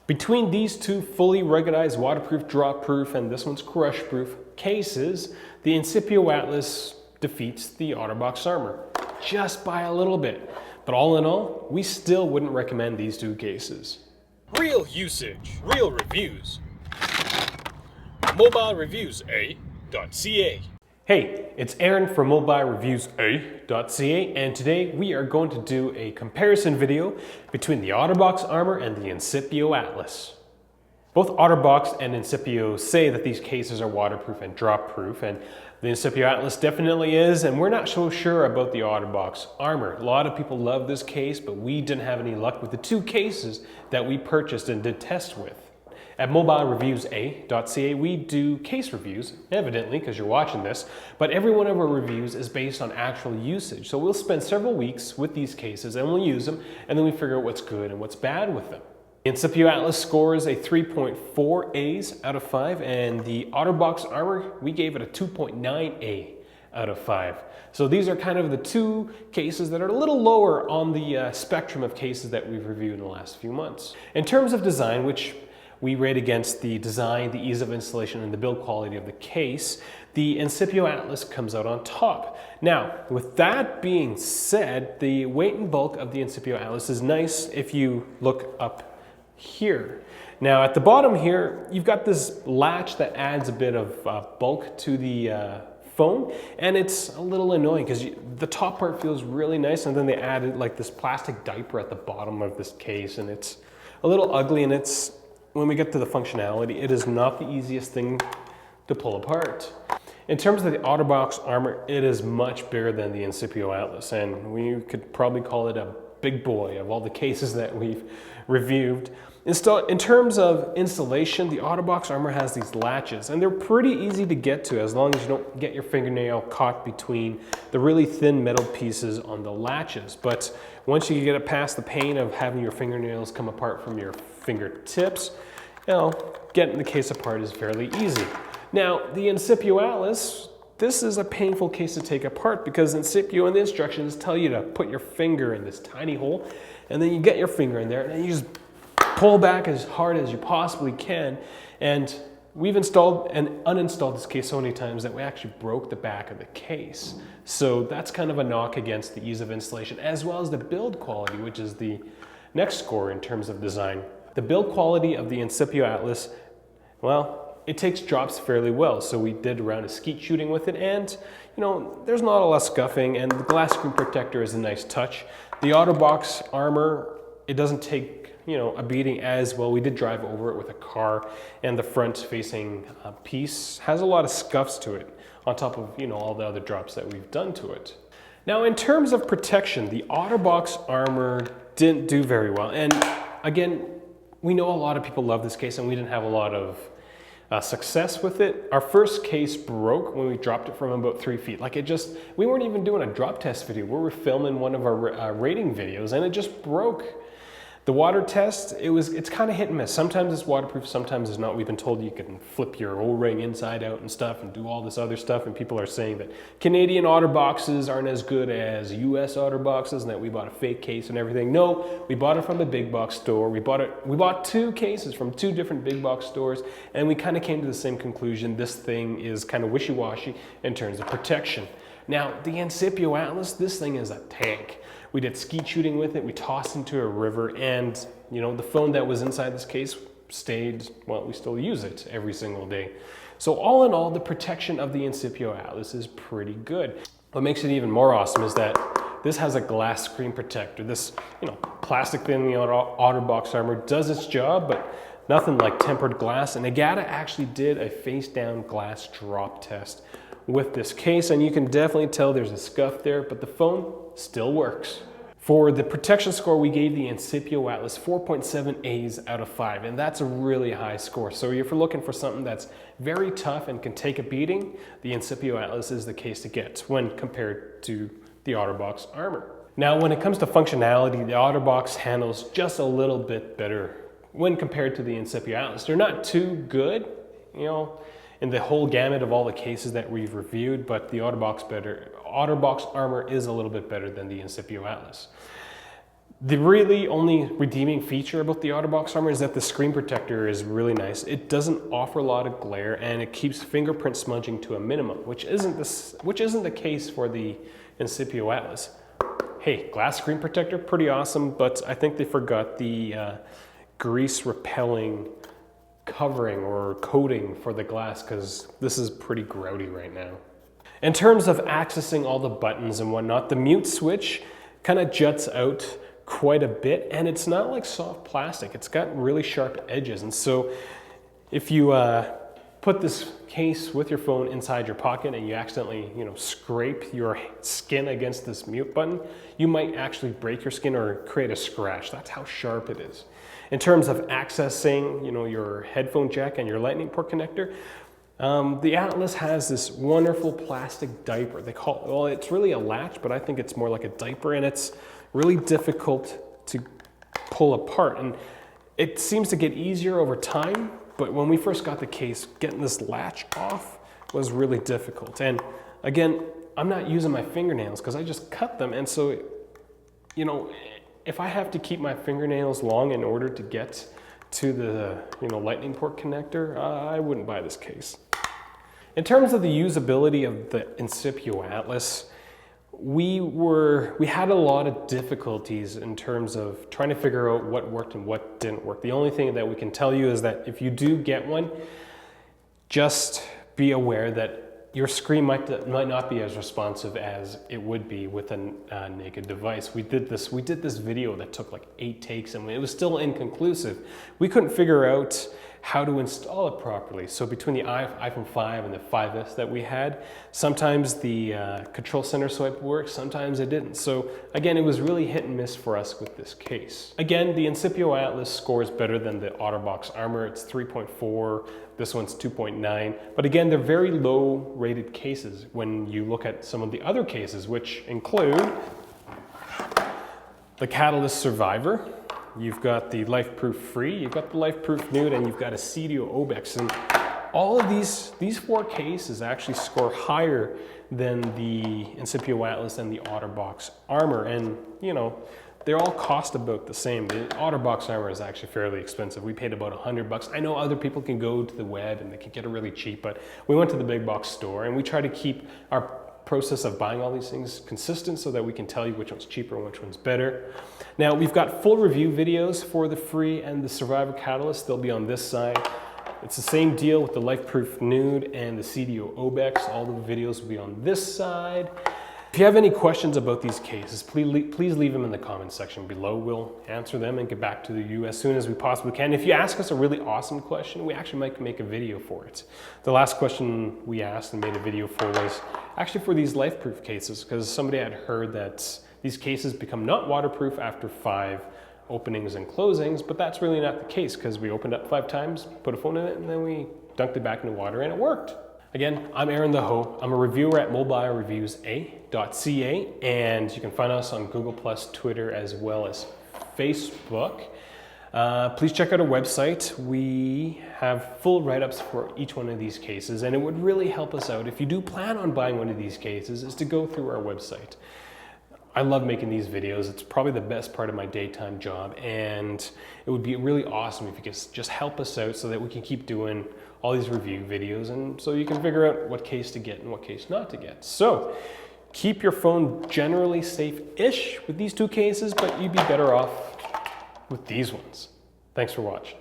Between these two fully ruggedized, waterproof, drop-proof, and this one's crush-proof cases, the Incipio Atlas defeats the Otterbox Armor just by a little bit. But all in all, we still wouldn't recommend these two cases. Real usage, real reviews. MobileReviewsA.ca. Hey, it's Aaron from MobileReviewsA.ca, and today we are going to do a comparison video between the Otterbox Armor and the Incipio Atlas. Both Otterbox and Incipio say that these cases are waterproof and drop-proof, and the Incipio Atlas definitely is, and we're not so sure about the Otterbox Armor. A lot of people love this case, but we didn't have any luck with the two cases that we purchased and did tests with. At MobileReviewsA.ca, we do case reviews, evidently, because you're watching this, but every one of our reviews is based on actual usage. So we'll spend several weeks with these cases and we'll use them, and then we figure out what's good and what's bad with them. The Incipio Atlas scores a 3.4 A's out of 5, and the Otterbox Armor, we gave it a 2.9 A out of 5. So these are kind of the two cases that are a little lower on the spectrum of cases that we've reviewed in the last few months. In terms of design, which we rate against the design, the ease of installation, and the build quality of the case, the Incipio Atlas comes out on top. Now, with that being said, the weight and bulk of the Incipio Atlas is nice if you look up here. Now, at the bottom here, you've got this latch that adds a bit of bulk to the phone, and it's a little annoying because the top part feels really nice, and then they added like this plastic diaper at the bottom of this case, and it's a little ugly, and when we get to the functionality, it is not the easiest thing to pull apart. In terms of the Otterbox Armor, it is much bigger than the Incipio Atlas, and we could probably call it a big boy of all the cases that we've reviewed. In terms of installation, the Otterbox Armor has these latches, and they're pretty easy to get to as long as you don't get your fingernail caught between the really thin metal pieces on the latches. But once you get it past the pain of having your fingernails come apart from your fingertips, getting the case apart is fairly easy. Now, the Incipio Atlas, this is a painful case to take apart because Incipio and the instructions tell you to put your finger in this tiny hole, and then you get your finger in there, and then you just pull back as hard as you possibly can. And we've installed and uninstalled this case so many times that we actually broke the back of the case. So that's kind of a knock against the ease of installation, as well as the build quality, which is the next score in terms of design. The build quality of the Incipio Atlas, well, it takes drops fairly well. So we did a round of skeet shooting with it, and there's not a lot of scuffing, and the glass screen protector is a nice touch. The Otterbox Armor, it doesn't take a beating as well. We did drive over it with a car, and the front facing piece has a lot of scuffs to it on top of all the other drops that we've done to it. Now, in terms of protection, the Otterbox Armor didn't do very well, and again, we know a lot of people love this case, and we didn't have a lot of success with it. Our first case broke when we dropped it from about 3 feet. We weren't even doing a drop test video. We were filming one of our rating videos, and it just broke. The water test, it's kind of hit and miss. Sometimes it's waterproof, sometimes it's not. We've been told you can flip your O-ring inside out and stuff and do all this other stuff, and people are saying that Canadian Otterboxes aren't as good as US Otterboxes and that we bought a fake case and everything. No, we bought it from a big box store. We bought two cases from two different big box stores, and we kind of came to the same conclusion. This thing is kind of wishy-washy in terms of protection. Now, the Incipio Atlas, this thing is a tank. We did skeet shooting with it, we tossed into a river, and the phone that was inside this case stayed, well, we still use it every single day. So all in all, the protection of the Incipio Atlas is pretty good. What makes it even more awesome is that this has a glass screen protector. This, plastic thing, the Otterbox Armor does its job, but nothing like tempered glass. And Agata actually did a face-down glass drop test with this case, and you can definitely tell there's a scuff there, but the phone still works. For the protection score, we gave the Incipio Atlas 4.7 A's out of 5, and that's a really high score. So if you're looking for something that's very tough and can take a beating, the Incipio Atlas is the case to get when compared to the Otterbox Armor. Now, when it comes to functionality, the Otterbox handles just a little bit better when compared to the Incipio Atlas. They're not too good, in the whole gamut of all the cases that we've reviewed, but the Otterbox Armor is a little bit better than the Incipio Atlas. The really only redeeming feature about the Otterbox Armor is that the screen protector is really nice. It doesn't offer a lot of glare, and it keeps fingerprint smudging to a minimum, which isn't the case for the Incipio Atlas. Hey, glass screen protector, pretty awesome, but I think they forgot the grease repelling covering or coating for the glass, because this is pretty grouty right now. In terms of accessing all the buttons and whatnot, the mute switch kind of juts out quite a bit, and it's not like soft plastic. It's got really sharp edges, and so if you put this case with your phone inside your pocket and you accidentally, scrape your skin against this mute button, you might actually break your skin or create a scratch. That's how sharp it is. In terms of accessing, your headphone jack and your lightning port connector, the Atlas has this wonderful plastic diaper. They call it, well, it's really a latch, but I think it's more like a diaper, and it's really difficult to pull apart. And it seems to get easier over time, but when we first got the case, getting this latch off was really difficult. And again, I'm not using my fingernails because I just cut them, and so, if I have to keep my fingernails long in order to get to the lightning port connector, I wouldn't buy this case. In terms of the usability of the Incipio Atlas, we had a lot of difficulties in terms of trying to figure out what worked and what didn't work. The only thing that we can tell you is that if you do get one, just be aware that your screen might not be as responsive as it would be with a naked device. We did this video that took like 8 takes, and it was still inconclusive. We couldn't figure out how to install it properly. So between the iPhone 5 and the 5S that we had, sometimes the control center swipe worked, sometimes it didn't. So again, it was really hit and miss for us with this case. Again, the Incipio Atlas scores better than the Otterbox Armor. It's 3.4, this one's 2.9. But again, they're very low rated cases when you look at some of the other cases, which include the Catalyst Survivor. You've got the LifeProof Free, you've got the LifeProof Nude, and you've got a CDO Obex. And all of these 4 cases actually score higher than the Incipio Atlas and the Otterbox Armor. And, they all cost about the same. The Otterbox Armor is actually fairly expensive. We paid about $100. I know other people can go to the web and they can get it really cheap, but we went to the big box store and we try to keep our process of buying all these things consistent so that we can tell you which one's cheaper and which one's better. Now, we've got full review videos for the Free and the Survivor Catalyst. They'll be on this side. It's the same deal with the LifeProof Nude and the CDO Obex. All the videos will be on this side. If you have any questions about these cases, please leave them in the comments section below. We'll answer them and get back to you as soon as we possibly can. If you ask us a really awesome question, we actually might make a video for it. The last question we asked and made a video for was actually for these LifeProof cases, because somebody had heard that these cases become not waterproof after 5 openings and closings, but that's really not the case, because we opened up 5 times, put a phone in it, and then we dunked it back into water and it worked. Again, I'm Aaron the Ho. I'm a reviewer at mobilereviews.ca, and you can find us on Google+, Twitter, as well as Facebook. Please check out our website. We have full write-ups for each one of these cases, and it would really help us out if you do plan on buying one of these cases, is to go through our website. I love making these videos. It's probably the best part of my daytime job, and it would be really awesome if you could just help us out so that we can keep doing all these review videos, and so you can figure out what case to get and what case not to get. So keep your phone generally safe-ish with these 2 cases, but you'd be better off with these ones. Thanks for watching.